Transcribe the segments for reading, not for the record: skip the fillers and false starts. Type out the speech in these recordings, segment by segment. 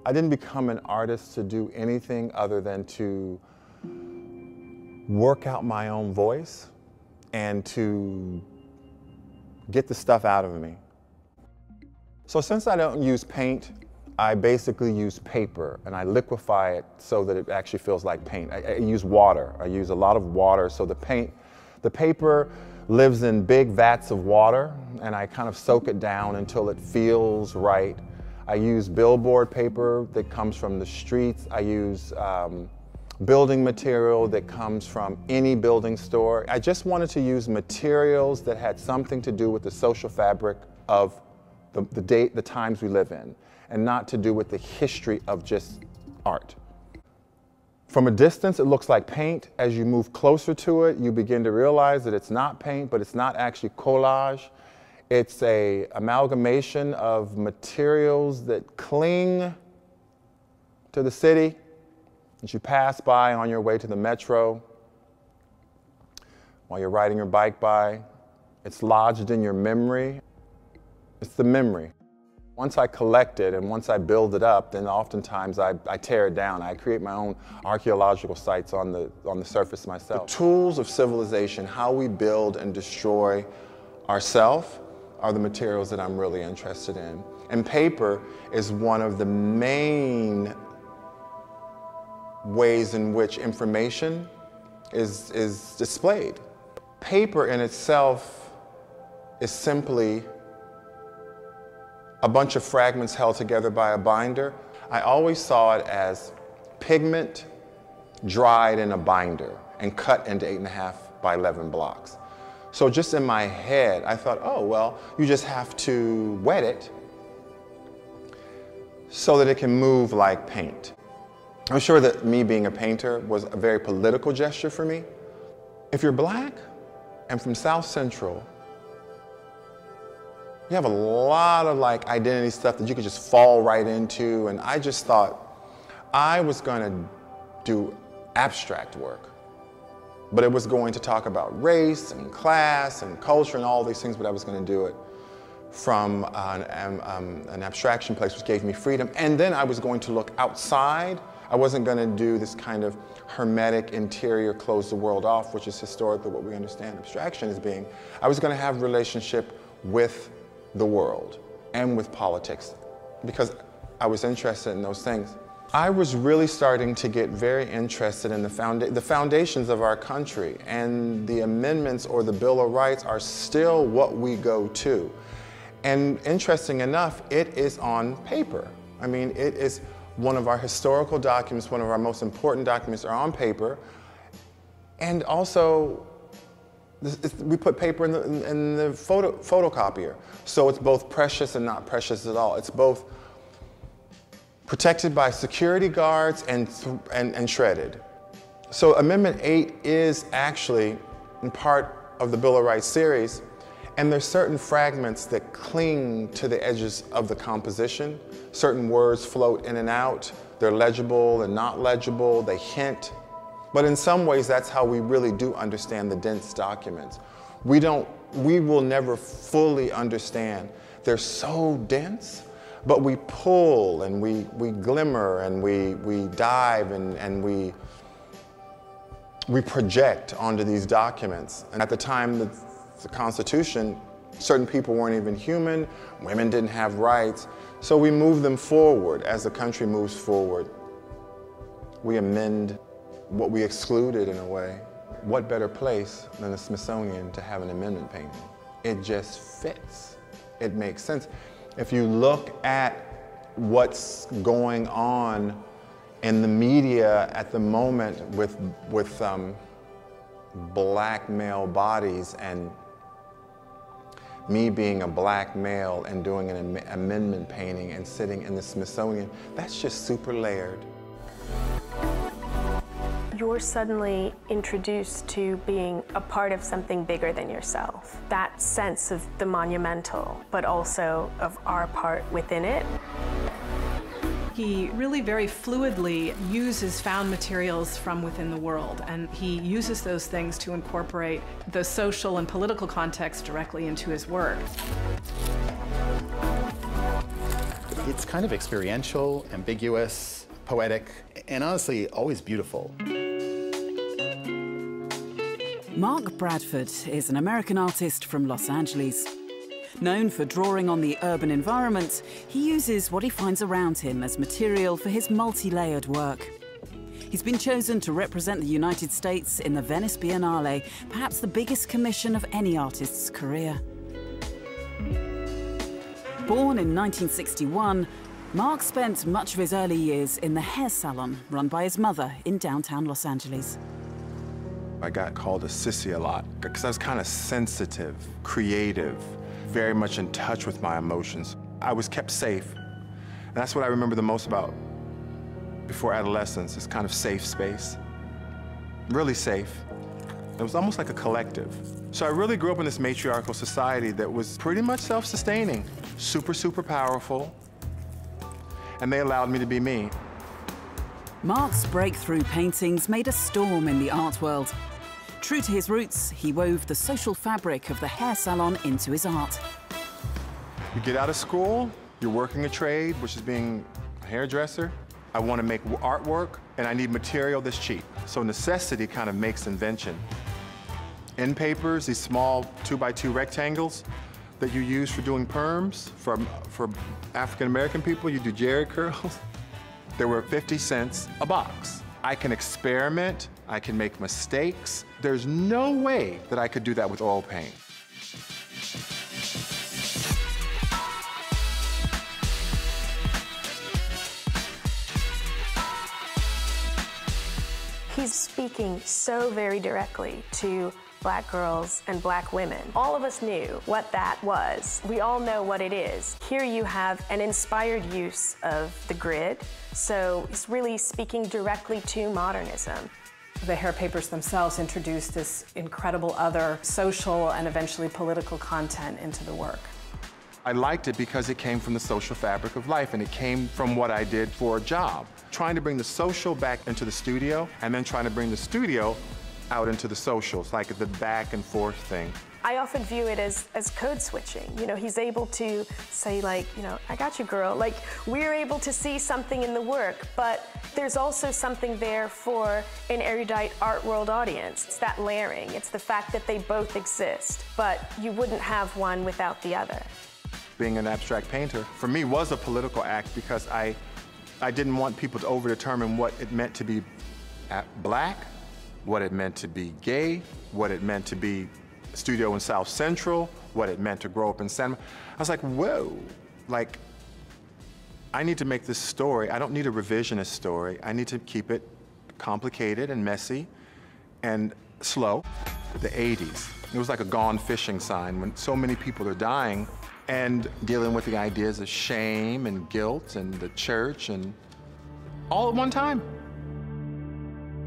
I didn't become an artist to do anything other than to work out my own voice and to get the stuff out of me. So since I don't use paint, I basically use paper and I liquefy it so that it actually feels like paint. I use water. I use a lot of water, so the paper lives in big vats of water, and I kind of soak it down until it feels right. I use billboard paper that comes from the streets. I use building material that comes from any building store. I just wanted to use materials that had something to do with the social fabric of the times we live in, and not to do with the history of just art. From a distance, it looks like paint. As you move closer to it, you begin to realize that it's not paint, but it's not actually collage. It's an amalgamation of materials that cling to the city that you pass by on your way to the metro, while you're riding your bike by. It's lodged in your memory. It's the memory. Once I collect it and once I build it up, then oftentimes I tear it down. I create my own archaeological sites on the surface myself. The tools of civilization, how we build and destroy ourselves, are the materials that I'm really interested in. And paper is one of the main ways in which information is displayed. Paper in itself is simply a bunch of fragments held together by a binder. I always saw it as pigment dried in a binder and cut into 8.5 by 11 blocks. So just in my head, I thought, oh, well, you just have to wet it so that it can move like paint. I'm sure that me being a painter was a very political gesture for me. If you're black and from South Central, you have a lot of identity stuff that you could just fall right into, and I just thought I was going to do abstract work, but it was going to talk about race and class and culture and all these things, but I was going to do it from an abstraction place, which gave me freedom, and then I was going to look outside. I wasn't going to do this kind of hermetic interior, close the world off, which is historically what we understand abstraction as being. I was going to have a relationship with the world and with politics, because I was interested in those things. I was really starting to get very interested in the foundations of our country, and the amendments or the Bill of Rights are still what we go to. And interesting enough, it is on paper. I mean, it is one of our historical documents, one of our most important documents are on paper. And also, we put paper in the photocopier. So it's both precious and not precious at all. It's both protected by security guards and shredded. So Amendment 8 is actually in part of the Bill of Rights series, and there's certain fragments that cling to the edges of the composition. Certain words float in and out. They're legible and not legible. They hint. But in some ways, that's how we really do understand the dense documents. We will never fully understand. They're so dense, but we pull and we glimmer and we dive and we project onto these documents. And at the time, the Constitution, certain people weren't even human, women didn't have rights, so we move them forward. As the country moves forward, we amend what we excluded in a way. What better place than the Smithsonian to have an amendment painting? It just fits. It makes sense. If you look at what's going on in the media at the moment with black male bodies, and me being a black male and doing an amendment painting and sitting in the Smithsonian, that's just super layered. You're suddenly introduced to being a part of something bigger than yourself. That sense of the monumental, but also of our part within it. He really very fluidly uses found materials from within the world, and he uses those things to incorporate the social and political context directly into his work. It's kind of experiential, ambiguous, poetic, and honestly, always beautiful. Mark Bradford is an American artist from Los Angeles. Known for drawing on the urban environment, he uses what he finds around him as material for his multi-layered work. He's been chosen to represent the United States in the Venice Biennale, perhaps the biggest commission of any artist's career. Born in 1961, Mark spent much of his early years in the hair salon run by his mother in downtown Los Angeles. I got called a sissy a lot because I was kind of sensitive, creative, very much in touch with my emotions. I was kept safe. And that's what I remember the most about before adolescence, this kind of safe space. Really safe. It was almost like a collective. So I really grew up in this matriarchal society that was pretty much self-sustaining, super, super powerful, and they allowed me to be me. Mark's breakthrough paintings made a storm in the art world. True to his roots, he wove the social fabric of the hair salon into his art. You get out of school, you're working a trade, which is being a hairdresser. I want to make artwork, and I need material that's cheap. So necessity kind of makes invention. End papers, these small 2x2 rectangles that you use for doing perms. For African-American people, you do jerry curls. They were 50 cents a box. I can experiment, I can make mistakes. There's no way that I could do that with oil paint. He's speaking so very directly to Black girls and Black women. All of us knew what that was. We all know what it is. Here you have an inspired use of the grid, so it's really speaking directly to modernism. The hair papers themselves introduced this incredible other social and eventually political content into the work. I liked it because it came from the social fabric of life, and it came from what I did for a job. Trying to bring the social back into the studio, and then trying to bring the studio out into the socials, like the back and forth thing. I often view it as code switching. You know, he's able to say, like, you know, I got you, girl. Like, we're able to see something in the work, but there's also something there for an erudite art world audience. It's that layering. It's the fact that they both exist, but you wouldn't have one without the other. Being an abstract painter, for me, was a political act because I didn't want people to overdetermine what it meant to be Black, what it meant to be gay, what it meant to be studio in South Central, what it meant to grow up in San. I was like, whoa, like, I need to make this story. I don't need a revisionist story. I need to keep it complicated and messy and slow. The 80s, it was like a gone fishing sign when so many people are dying and dealing with the ideas of shame and guilt and the church and all at one time.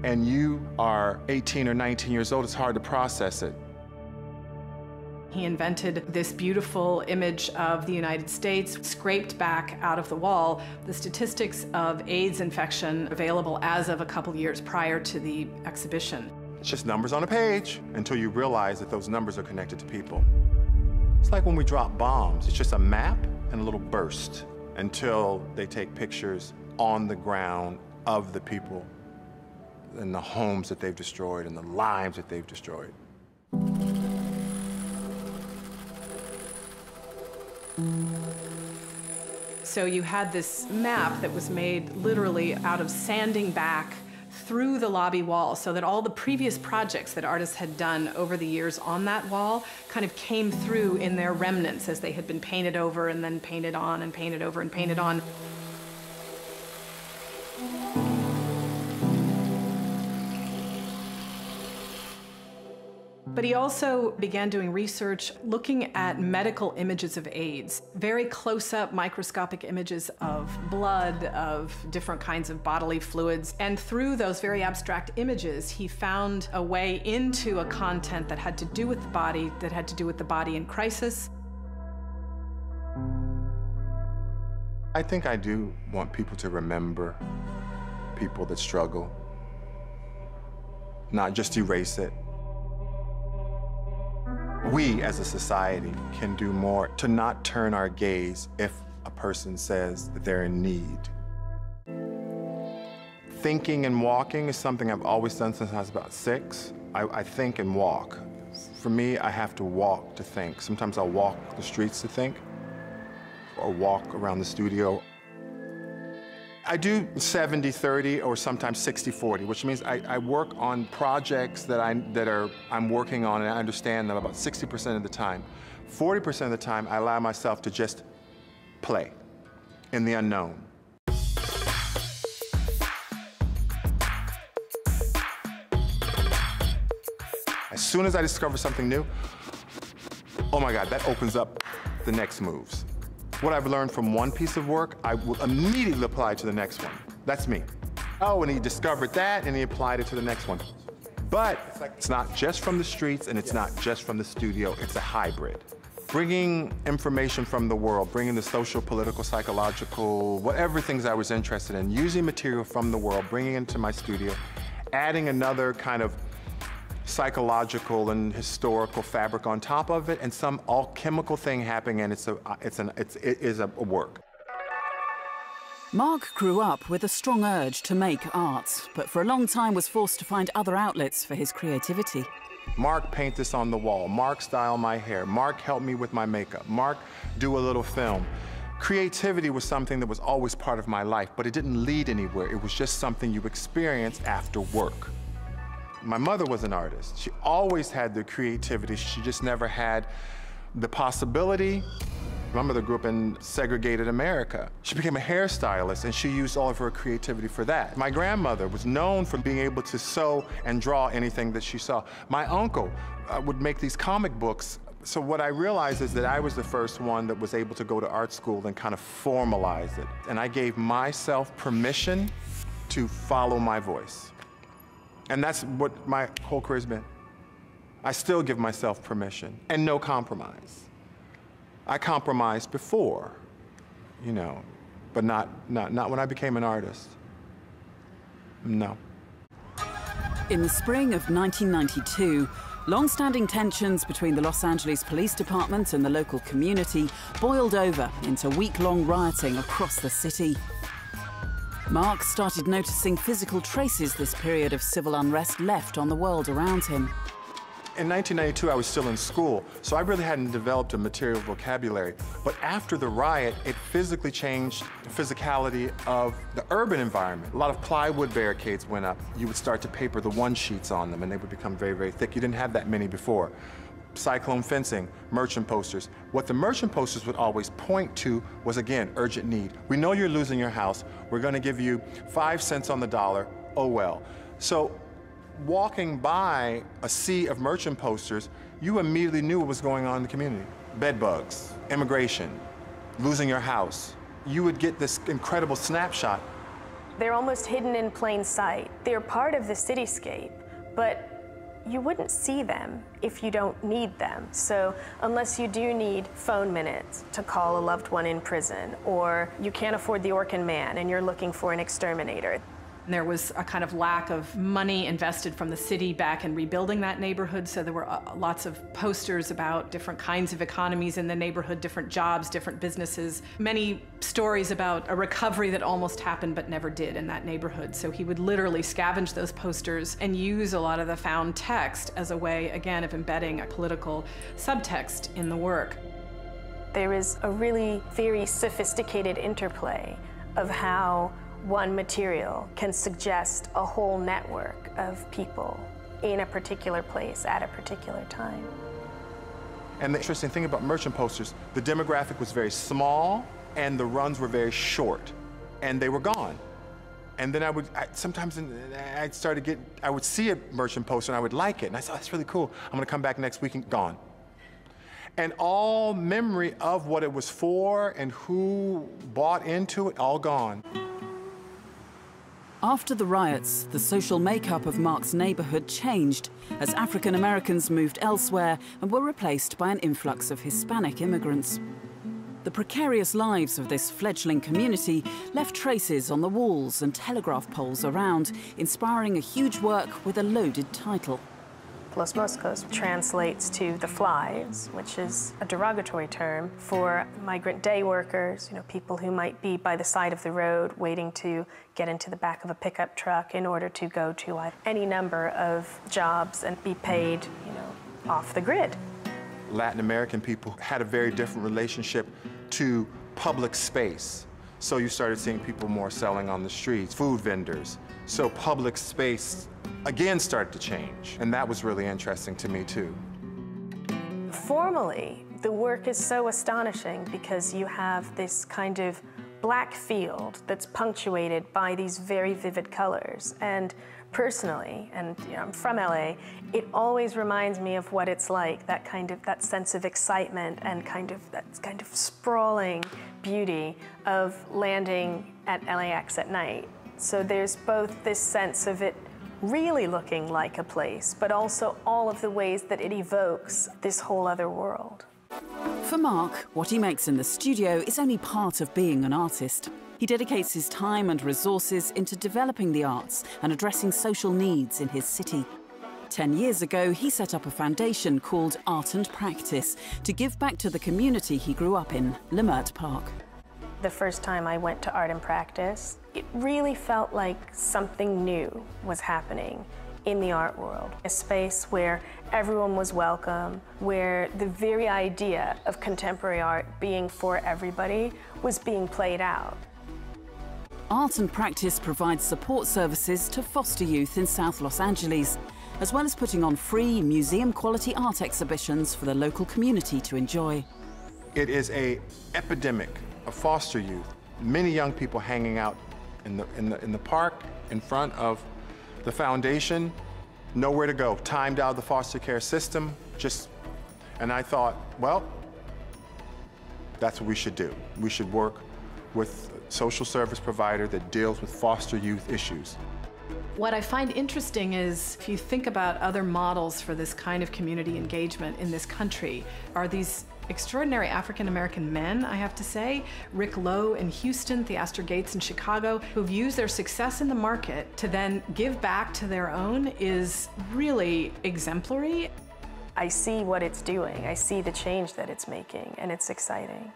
And you are 18 or 19 years old, it's hard to process it. He invented this beautiful image of the United States scraped back out of the wall. The statistics of AIDS infection available as of a couple years prior to the exhibition. It's just numbers on a page until you realize that those numbers are connected to people. It's like when we drop bombs. It's just a map and a little burst until they take pictures on the ground of the people and the homes that they've destroyed and the lives that they've destroyed. So you had this map that was made literally out of sanding back through the lobby wall so that all the previous projects that artists had done over the years on that wall kind of came through in their remnants as they had been painted over and then painted on and painted over and painted on. But he also began doing research looking at medical images of AIDS, very close-up microscopic images of blood, of different kinds of bodily fluids. And through those very abstract images, he found a way into a content that had to do with the body, that had to do with the body in crisis. I think I do want people to remember people that struggle, not just erase it. We, as a society, can do more to not turn our gaze if a person says that they're in need. Thinking and walking is something I've always done since I was about 6. I think and walk. For me, I have to walk to think. Sometimes I'll walk the streets to think, or walk around the studio. I do 70-30 or sometimes 60-40, which means I work on projects that I'm working on and I understand them about 60% of the time. 40% of the time, I allow myself to just play in the unknown. As soon as I discover something new, oh my God, that opens up the next moves. What I've learned from one piece of work, I will immediately apply to the next one. That's me. Oh, and he discovered that, and he applied it to the next one. But it's not just from the streets, and it's not just from the studio, it's a hybrid. Bringing information from the world, bringing the social, political, psychological, whatever things I was interested in, using material from the world, bringing it into my studio, adding another kind of psychological and historical fabric on top of it, and some alchemical thing happening, and it is a work. Mark grew up with a strong urge to make art, but for a long time was forced to find other outlets for his creativity. Mark, paint this on the wall. Mark, style my hair. Mark, help me with my makeup. Mark, do a little film. Creativity was something that was always part of my life, but it didn't lead anywhere. It was just something you experienced after work. My mother was an artist. She always had the creativity. She just never had the possibility. My mother grew up in segregated America. She became a hairstylist, and she used all of her creativity for that. My grandmother was known for being able to sew and draw anything that she saw. My uncle would make these comic books. So what I realized is that I was the first one that was able to go to art school and kind of formalize it. And I gave myself permission to follow my voice. And that's what my whole career's been. I still give myself permission and no compromise. I compromised before, you know, but not when I became an artist. No. In the spring of 1992, long-standing tensions between the Los Angeles Police Department and the local community boiled over into week-long rioting across the city. Mark started noticing physical traces this period of civil unrest left on the world around him. In 1992, I was still in school, so I really hadn't developed a material vocabulary. But after the riot, it physically changed the physicality of the urban environment. A lot of plywood barricades went up. You would start to paper the one sheets on them, and they would become very, very thick. You didn't have that many before. Cyclone fencing, merchant posters. What the merchant posters would always point to was, again, urgent need. We know you're losing your house. We're going to give you 5 cents on the dollar. Oh, well. So walking by a sea of merchant posters, you immediately knew what was going on in the community. Bed bugs, immigration, losing your house. You would get this incredible snapshot. They're almost hidden in plain sight. They're part of the cityscape, but you wouldn't see them if you don't need them. So unless you do need phone minutes to call a loved one in prison, or you can't afford the Orkin man and you're looking for an exterminator. There was a kind of lack of money invested from the city back in rebuilding that neighborhood, so there were lots of posters about different kinds of economies in the neighborhood, different jobs, different businesses, many stories about a recovery that almost happened but never did in that neighborhood. So he would literally scavenge those posters and use a lot of the found text as a way, again, of embedding a political subtext in the work. There is a really very sophisticated interplay of how one material can suggest a whole network of people in a particular place at a particular time. And the interesting thing about merchant posters, the demographic was very small and the runs were very short, and they were gone. And then I would see a merchant poster and I would like it, and I said, oh, that's really cool. I'm gonna come back next week, and gone. And all memory of what it was for and who bought into it, all gone. After the riots, the social makeup of Mark's neighborhood changed as African Americans moved elsewhere and were replaced by an influx of Hispanic immigrants. The precarious lives of this fledgling community left traces on the walls and telegraph poles around, inspiring a huge work with a loaded title. Los Moscos translates to the flies, which is a derogatory term for migrant day workers, people who might be by the side of the road waiting to get into the back of a pickup truck in order to go to any number of jobs and be paid, off the grid. Latin American people had a very different relationship to public space. So you started seeing people more selling on the streets, food vendors. So public space, again, started to change. And that was really interesting to me, too. Formally, the work is so astonishing because you have this kind of black field that's punctuated by these very vivid colors. And personally, and I'm from LA, it always reminds me of what it's like, that sense of excitement and that kind of sprawling beauty of landing at LAX at night. So there's both this sense of it really looking like a place, but also all of the ways that it evokes this whole other world. For Mark, what he makes in the studio is only part of being an artist. He dedicates his time and resources into developing the arts and addressing social needs in his city. 10 years ago, he set up a foundation called Art and Practice to give back to the community he grew up in, Lemert Park. The first time I went to Art and Practice, it really felt like something new was happening in the art world. A space where everyone was welcome, where the very idea of contemporary art being for everybody was being played out. Art and Practice provides support services to foster youth in South Los Angeles, as well as putting on free museum-quality art exhibitions for the local community to enjoy. It is an epidemic of foster youth. Many young people hanging out in the park in front of the foundation, nowhere to go, timed out of the foster care system, and I thought, well, that's what we should do. We should work with a social service provider that deals with foster youth issues. What I find interesting is, if you think about other models for this kind of community engagement in this country, are these extraordinary African-American men, I have to say. Rick Lowe in Houston, Theaster Gates in Chicago, who've used their success in the market to then give back to their own is really exemplary. I see what it's doing. I see the change that it's making, and it's exciting.